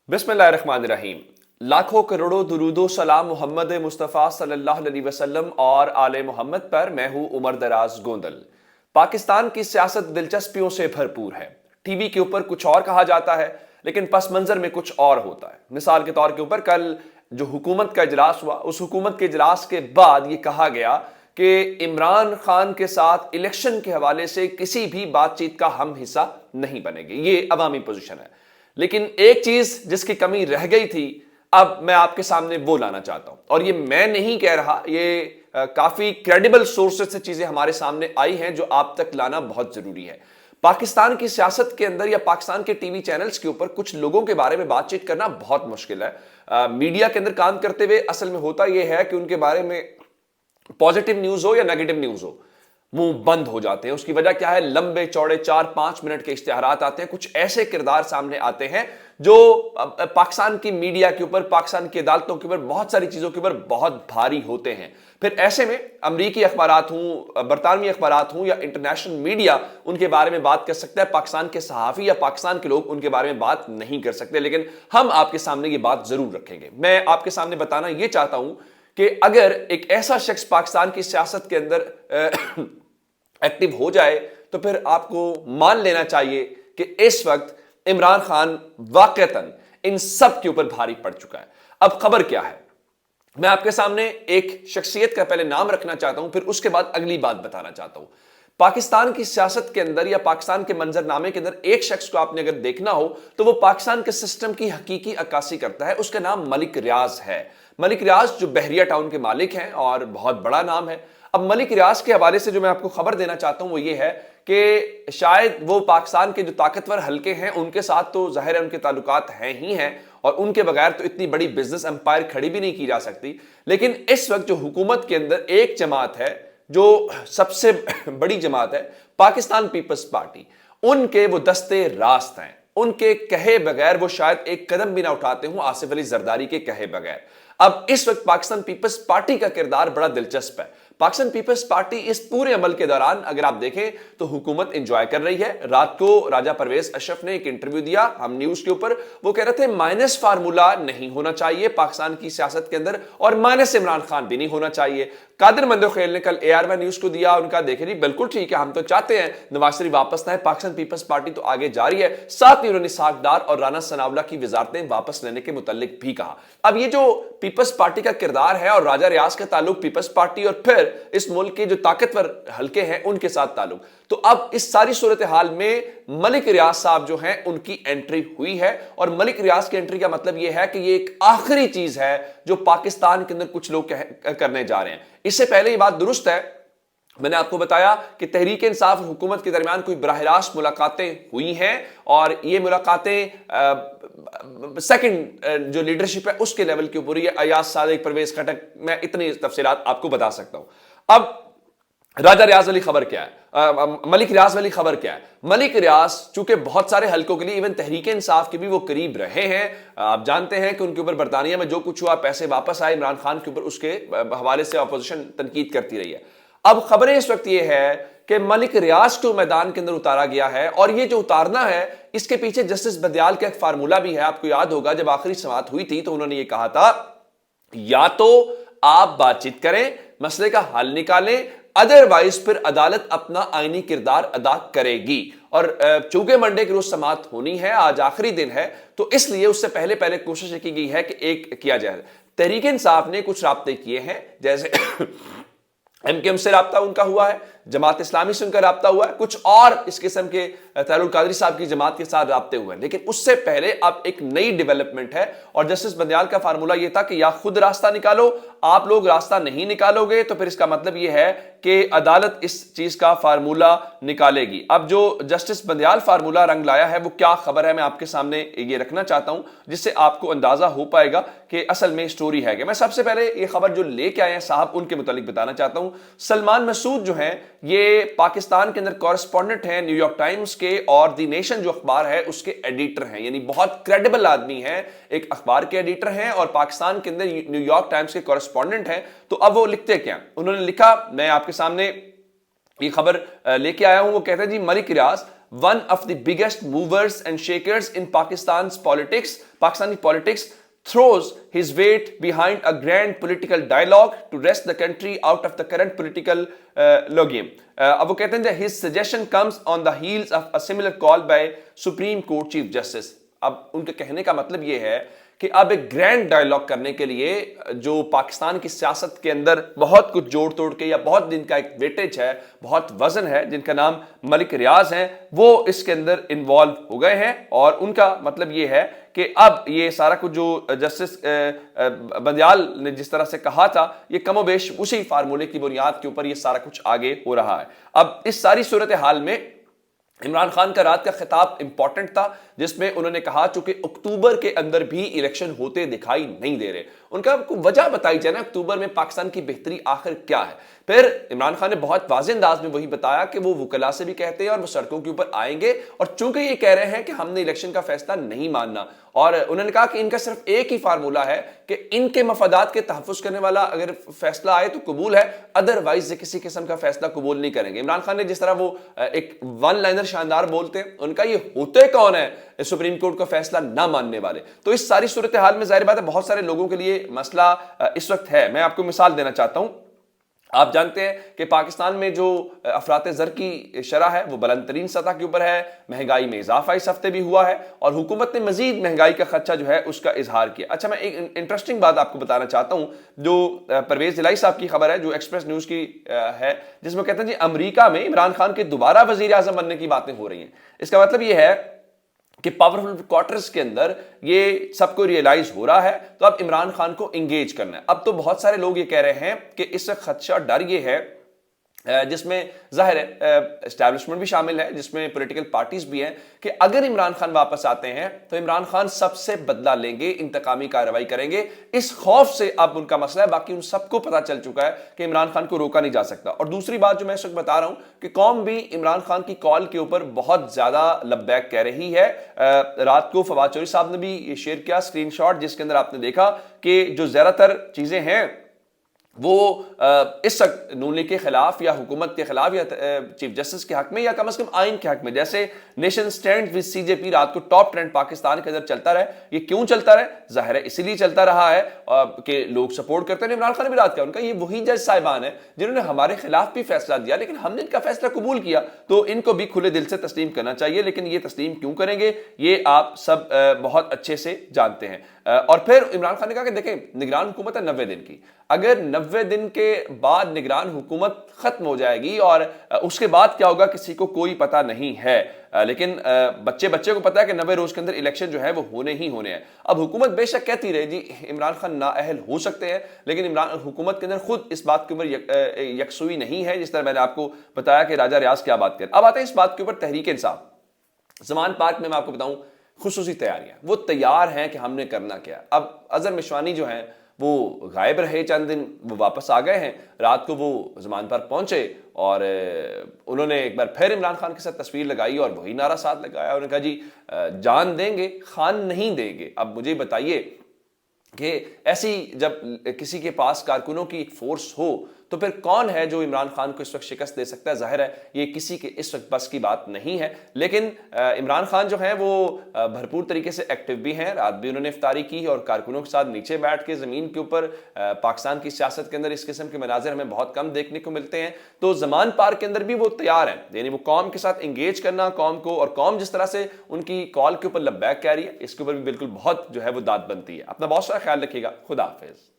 बिस्मिल्लाहिर्रहमानिर्रहीम। लाखों करोड़ों दुरूदो सलाम मोहम्मद मुस्तफ़ा सल्लल्लाहु अलैहि वसल्लम और आले मोहम्मद पर। मैं हूं उमर दराज गोंदल। पाकिस्तान की सियासत दिलचस्पियों से भरपूर है। टीवी के ऊपर कुछ और कहा जाता है लेकिन पस मंजर में कुछ और होता है। मिसाल के तौर के ऊपर कल जो हुकूमत का इजलास हुआ, उस हुकूमत के इजलास के बाद ये कहा गया कि इमरान खान के साथ इलेक्शन के हवाले से किसी भी बातचीत का हम हिस्सा नहीं बनेंगे। ये अवामी पोजीशन है। लेकिन एक चीज जिसकी कमी रह गई थी, अब मैं आपके सामने वो लाना चाहता हूं। और ये मैं नहीं कह रहा, ये काफी क्रेडिबल सोर्सेज से चीजें हमारे सामने आई हैं जो आप तक लाना बहुत जरूरी है। पाकिस्तान की सियासत के अंदर या पाकिस्तान के टीवी चैनल्स के ऊपर कुछ लोगों के बारे में बातचीत करना बहुत मुश्किल है। मीडिया के अंदर काम करते हुए असल में होता यह है कि उनके बारे में पॉजिटिव न्यूज हो या नेगेटिव न्यूज हो, मुंह बंद हो जाते हैं। उसकी वजह क्या है? लंबे चौड़े 4-5 मिनट के इश्तिहारात आते हैं, कुछ ऐसे किरदार सामने आते हैं जो पाकिस्तान की मीडिया के ऊपर, पाकिस्तान की अदालतों के ऊपर, बहुत सारी चीजों के ऊपर बहुत भारी होते हैं। फिर ऐसे में अमरीकी अखबारात हूं, बरतानवी अखबारात हूं या इंटरनेशनल मीडिया उनके बारे में बात कर सकता है। पाकिस्तान के सहाफी या पाकिस्तान के लोग उनके बारे में बात नहीं कर सकते। लेकिन हम आपके सामने ये बात जरूर रखेंगे। मैं आपके सामने बताना यह चाहता हूं कि अगर एक ऐसा शख्स पाकिस्तान की सियासत के अंदर एक्टिव हो जाए तो फिर आपको मान लेना चाहिए कि इस वक्त इमरान खान वाकईतन इन सब के ऊपर भारी पड़ चुका है। अब खबर क्या है, मैं आपके सामने एक शख्सियत का पहले नाम रखना चाहता हूं, फिर उसके बाद अगली बात बताना चाहता हूं। पाकिस्तान की सियासत के अंदर या पाकिस्तान के मंजरनामे के अंदर एक शख्स को आपने अगर देखना हो तो वो पाकिस्तान के सिस्टम की हकीकी अक्कासी करता है। उसका नाम मलिक रियाज है। मलिक रियाज जो बहरिया टाउन के मालिक हैं और बहुत बड़ा नाम है। अब मलिक रियाज के हवाले से जो मैं आपको खबर देना चाहता हूं वो ये है कि शायद वो पाकिस्तान के जो ताकतवर हल्के हैं उनके साथ तो जाहिर है उनके ताल्लुकात हैं ही हैं, और उनके बगैर तो इतनी बड़ी बिजनेस एम्पायर खड़ी भी नहीं की जा सकती। लेकिन इस वक्त जो हुकूमत के अंदर एक जमात है जो सबसे बड़ी जमात है, पाकिस्तान पीपल्स पार्टी, उनके वो दस्ते रास्त हैं। उनके कहे बगैर वो शायद एक कदम भी ना उठाते हूं आसिफ अली जरदारी के कहे बगैर। अब इस वक्त पाकिस्तान पीपल्स पार्टी का किरदार बड़ा दिलचस्प है। पाकिस्तान पीपल्स पार्टी इस पूरे अमल के दौरान अगर आप देखें तो हुकूमत एंजॉय कर रही है। रात को राजा परवेज अशरफ ने एक इंटरव्यू दिया हम न्यूज के ऊपर, वो कह रहे थे माइनस फार्मूला नहीं होना चाहिए पाकिस्तान की सियासत के अंदर, और माइनस इमरान खान भी नहीं होना चाहिए। कादिर मंदोखेल ने कल AR1 न्यूज को दिया, उनका देखे जी बिल्कुल ठीक है, हम तो चाहते हैं नवाज शरीफ वापस ना आए, पाकिस्तान पीपल्स पार्टी तो आगे जा रही है। साथ ही उन्होंने इसहाक डार और राना सनाउल्लाह की वजारतें वापस लेने के मुतल्लिक भी कहा। अब ये जो पीपल्स पार्टी का किरदार है और राजा रियाज का ताल्लुक पीपल्स पार्टी और फिर इस मुल्क के जो ताकतवर हल्के हैं उनके साथ ताल्लुक, तो अब इस सारी सूरत हाल में मलिक रियाज साहब जो हैं उनकी एंट्री हुई है। और मलिक रियाज की एंट्री का मतलब यह है कि ये एक आखिरी चीज है जो पाकिस्तान के अंदर कुछ लोग करने जा रहे हैं। इससे पहले ये बात दुरुस्त है, मैंने आपको बताया कि तहरीक इंसाफ और हुकूमत के दरमियान कोई बराह रास्त मुलाकातें हुई हैं, और ये मुलाकातें सेकंड जो लीडरशिप है उसके लेवल के ऊपर, ये अयाज सादिक, परवेज खटक, मैं इतनी तफसीलात आपको बता सकता हूं। अब राजा रियाज वाली खबर क्या है, मलिक रियाज वाली खबर क्या है? मलिक रियाज चूंकि बहुत सारे हलकों के लिए, इवन तहरीक इंसाफ के भी वो करीब रहे हैं। आप जानते हैं कि उनके ऊपर बरतानिया में जो कुछ हुआ, पैसे वापस आए इमरान खान के ऊपर, उसके हवाले से अपोजिशन तनकीद करती रही है। अब खबरें इस वक्त ये है कि मलिक रियाज को मैदान के अंदर उतारा गया है, और ये जो उतारना है इसके पीछे जस्टिस बदियाल का एक फार्मूला भी है। आपको याद होगा जब आखिरी समाअत हुई थी तो उन्होंने ये कहा था या तो आप बातचीत करें, मसले का हल निकालें, अदरवाइज फिर अदालत अपना आईनी किरदार अदा करेगी। और चूंकि मंडे के रोज समाअत होनी है, आज आखिरी दिन है, तो इसलिए उससे पहले पहले कोशिश की गई है कि एक किया जाए। तहरीक इंसाफ ने कुछ राब्ते किए हैं, जैसे MKM से राब्ता उनका हुआ है, जमात इस्लामी से उनका राब्ता हुआ है, कुछ और इस किस्म के तारुल कादरी साहब की जमात के साथ राब्ते हुए हैं। लेकिन उससे पहले अब एक नई डेवलपमेंट है, और जस्टिस बंदियाल का फार्मूला यह था कि या खुद रास्ता निकालो, आप लोग रास्ता नहीं निकालोगे तो फिर इसका मतलब यह है कि अदालत इस चीज का फार्मूला निकालेगी। अब जो जस्टिस बंदियाल फार्मूला रंग लाया है वो क्या खबर है, मैं आपके सामने ये रखना चाहता हूं जिससे आपको अंदाजा हो पाएगा कि असल में स्टोरी है। मैं सबसे पहले ये खबर जो लेके आए हैं साहब उनके मुतालिक बताना चाहता हूं। सलमान मसूद जो है ये पाकिस्तान के अंदर कॉरेस्पॉन्डेंट हैं न्यूयॉर्क टाइम्स के, और दी नेशन जो अखबार है उसके एडिटर हैं, यानी बहुत क्रेडिबल आदमी हैं, एक अखबार के एडिटर हैं और पाकिस्तान के अंदर न्यूयॉर्क टाइम्स के कॉरेस्पॉन्डेंट हैं। तो अब वो लिखते क्या, उन्होंने लिखा, मैं आपके सामने ये खबर लेके आया हूं। वो कहते हैं जी मलिक रियाज one of the biggest movers and shakers in Pakistani politics, throws his weight behind a grand political dialogue to wrest the country out of the current political logjam. अब वो कहते हैं his suggestion comes on the heels of a similar call by Supreme Court Chief Justice. अब उनके कहने का मतलब ये है कि अब एक ग्रैंड डायलॉग करने के लिए जो पाकिस्तान की सियासत के अंदर बहुत कुछ जोड़ तोड़ के या बहुत दिन का एक वेटेज है, बहुत वजन है, जिनका नाम मलिक रियाज हैं, वो इसके अंदर इन्वॉल्व हो गए हैं। और उनका मतलब ये है कि अब ये सारा कुछ जो जस्टिस बंदयाल ने जिस तरह से कहा था, ये कमोबेश उसी फार्मूले की बुनियाद के ऊपर ये सारा कुछ आगे हो रहा है। अब इस सारी सूरत हाल में इमरान खान का रात का खिताब इंपॉर्टेंट था, जिसमें उन्होंने कहा चूंकि अक्टूबर के अंदर भी इलेक्शन होते दिखाई नहीं दे रहे, उनका आपको वजह बताई जाए ना, अक्टूबर में पाकिस्तान की बेहतरी आखिर क्या है। फिर इमरान खान ने बहुत वाज़ेह अंदाज में वही बताया कि वो वकला से भी कहते हैं और वो सड़कों के ऊपर आएंगे, और चूंकि ये कह रहे हैं कि हमने इलेक्शन का फैसला नहीं मानना, और उन्होंने कहा कि इनका सिर्फ एक ही फार्मूला है कि इनके मफादात के तहफ़्फ़ुज़ करने वाला अगर फैसला आए तो कबूल है, अदरवाइज किसी किस्म का फैसला कबूल नहीं करेंगे। इमरान खान ने जिस तरह वो एक वन लाइनर शानदार बोलते हैं, उनका ये होते कौन है सुप्रीम कोर्ट का फैसला ना मानने वाले। तो इस सारी सूरत हाल में जाहिर बात है बहुत सारे लोगों के लिए मसला इस वक्त है। मैं आपको मिसाल देना चाहता हूं, आप जानते हैं कि पाकिस्तान में जो अफरात ज़र की शरह है वो बुलंद तरीन सतह के ऊपर है, महंगाई में इजाफा इस हफ्ते भी हुआ है, और हुकूमत ने मजीद महंगाई का खदशा जो है उसका इजहार किया। अच्छा, मैं एक इंटरेस्टिंग बात आपको बताना चाहता हूं, जो परवेज जिलाई साहब की खबर है, जो एक्सप्रेस न्यूज़ की है, जिसमें कहते हैं जी अमरीका में इमरान खान के दोबारा वजीर आज़म बनने की बातें हो रही हैं। इसका मतलब ये है कि पावरफुल क्वार्टर्स के अंदर ये सबको रियलाइज हो रहा है, तो अब इमरान खान को एंगेज करना है। अब तो बहुत सारे लोग ये कह रहे हैं कि इससे खदशा डर ये है, जिसमें जाहिर है एस्टैब्लिशमेंट भी शामिल है, जिसमें पॉलिटिकल पार्टीज भी हैं, कि अगर इमरान खान वापस आते हैं तो इमरान खान सबसे बदला लेंगे, इंतकामी कार्रवाई करेंगे। इस खौफ से अब उनका मसला है, बाकी उन सबको पता चल चुका है कि इमरान खान को रोका नहीं जा सकता। और दूसरी बात जो मैं इस वक्त बता रहा हूं कि कौम भी इमरान खान की कॉल के ऊपर बहुत ज्यादा लब्बैक कह रही है। रात को फवाद चौधरी साहब ने भी शेयर किया स्क्रीनशॉट, जिसके अंदर आपने देखा कि जो ज्यादातर चीजें हैं वो इस वक्त नून लीग के खिलाफ या हुकूमत के खिलाफ या चीफ जस्टिस के हक में या कम से कम आइन के हक में, जैसे नेशन स्टैंड विद सीजेपी रात को टॉप ट्रेंड पाकिस्तान के अंदर चलता रहे। ये क्यों चलता रहे? जाहिर है इसीलिए चलता रहा है कि लोग सपोर्ट करते हैं। इमरान खान ने भी रात का उनका ये वही जज साहिबान है जिन्होंने हमारे खिलाफ भी फैसला दिया, लेकिन हमने इनका फैसला कबूल किया, तो इनको भी खुले दिल से तस्लीम करना चाहिए। लेकिन ये तस्लीम क्यों करेंगे, ये आप सब बहुत अच्छे से जानते हैं। और फिर इमरान खान ने कहा कि देखें, निगरान हुकूमत है 90 दिन की, अगर 90 दिन के बाद निगरान हुकूमत खत्म हो जाएगी और उसके बाद क्या होगा किसी को कोई पता नहीं है, लेकिन बच्चे को पता है कि 90 रोज के अंदर इलेक्शन जो है वो होने ही होने हैं। अब हुकूमत बेशक कहती रहे जी इमरान खान नाअहल हो सकते हैं, लेकिन इमरान हुकूमत के अंदर खुद इस बात के ऊपर यकसुई नहीं है, जिस तरह मैंने आपको बताया कि राजा रियाज क्या बात कर। अब आते हैं इस बात के ऊपर तहरीक इंसाफ। ज़मान पार्क में मैं आपको बताऊं खुसूसी तैयारियां, वो तैयार हैं कि हमने करना क्या। अब अजहर मिशवानी जो हैं वो गायब रहे चंद दिन, वो वापस आ गए हैं। रात को वो ज़मान पार्क पहुंचे और उन्होंने एक बार फिर इमरान खान के साथ तस्वीर लगाई और वही नारा साथ लगाया। उन्होंने कहा जी जान देंगे खान नहीं देंगे। अब मुझे बताइए कि ऐसी जब किसी के पास कारकुनों की एक फोर्स हो तो फिर कौन है जो इमरान खान को इस वक्त शिकस्त दे सकता है? जाहिर है ये किसी के इस वक्त बस की बात नहीं है। लेकिन इमरान खान जो है वो भरपूर तरीके से एक्टिव भी हैं। रात भी उन्होंने इफ्तारी की और कारकुनों के साथ नीचे बैठ के ज़मीन के ऊपर। पाकिस्तान की सियासत के अंदर इस किस्म के मनाजिर हमें बहुत कम देखने को मिलते हैं। तो ज़मान पार्क के अंदर भी वो तैयार हैं, यानी वो कौम के साथ इंगेज करना, कौम को, और कौम जिस तरह से उनकी कॉल के ऊपर लब्बैक कह रही है, इसके ऊपर भी बिल्कुल बहुत जो है वो दाद बनती है। अपना बहुत सारा ख्याल रखिएगा। खुदा हाफिज़।